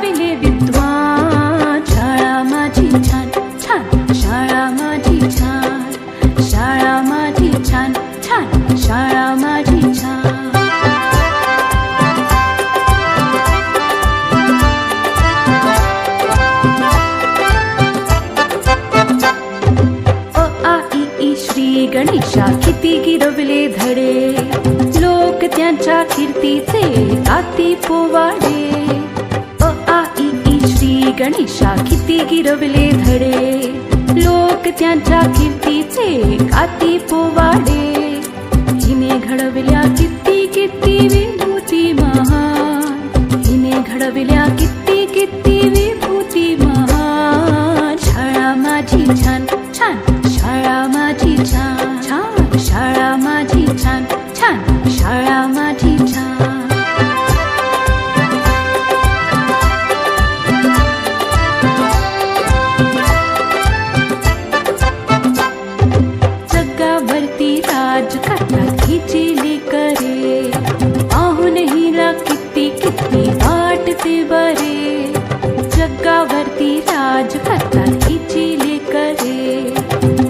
राहिले विद्वान. शाळा माझी छान छान, शाळा माझी छान, शाळा माझी छान छान, शाळा माझी छान. श्री गणेशा किती गिरवले धडे, लोक त्यांच्या कीर्तीचे गाती पोवाडे. अ आ इ ई श्री गणेशा किती गिरवले धडे, लोक त्यांच्या कीर्तीचे गाती पोवाडे. हिने घडविल्या किती किती विभूती महान, हिने घडविल्या किती किती विभूती महान. शाळा माझी छान छान, शाळा माझी छान छान, शाळा माझी छान छान, शाळा माझी छान. जगावरती राज करतात हिची लेकरे, पाहून हिला किती किती वाटते बरे. जगावरती राज करतात हिची लेकरे,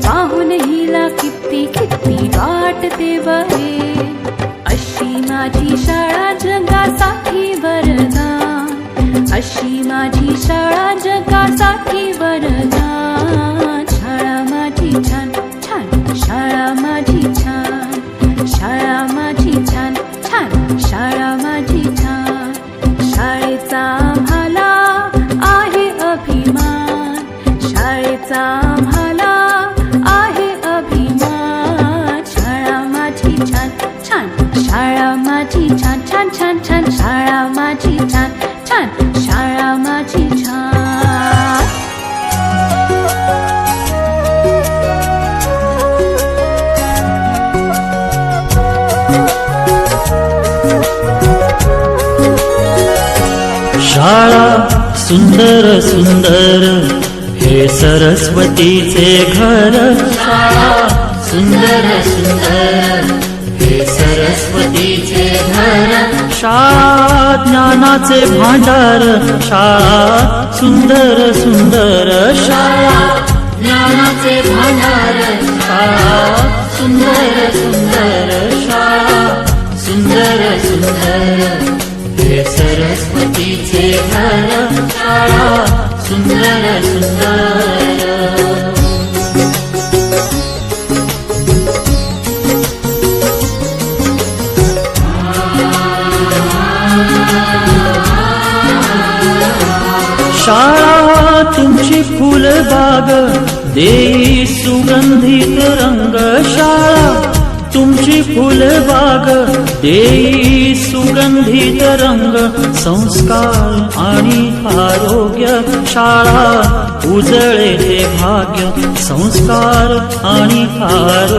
पाहून हिला किती किती वाटते बरे. अशी माझी शाळा जगासाठी वरदान, अशी माझी शाळा जगासाठी वरदान. शाळा माझी छान छान, शाळा माझी छान, शाळा माझी छान छान, शाळा माझी छान. शाळेचा आम्हाला आहे अभिमान, शाळेचा आम्हाला आहे अभिमान. शाळा माझी छान छान, शाळा माझी छान छान छान छान, शाळा माझी छान छान, शाळा माझी छान. शाळा सुंदर सुंदर हे सरस्वतीचे घर. शाळा सुंदर सुंदर हे सरस्वतीचे घर. शाळा ज्ञानाचे भांडार, शाळा सुंदर सुंदर, शाळा ज्ञानाचे भांडार. शाळा सुंदर सुंदर, शाळा सुंदर सुंदर हे सरस्वतीचे घर. शाळा सुंदर सुंदर. शाळा तुमची फुलबाग देई सुगंधित रंग. शाळा तुमची फुलबाग देई सुगंधित रंग. संस्कार आणि आरोग्य शाळा उजळे ते भाग्य. संस्कार आणि आरोग्य.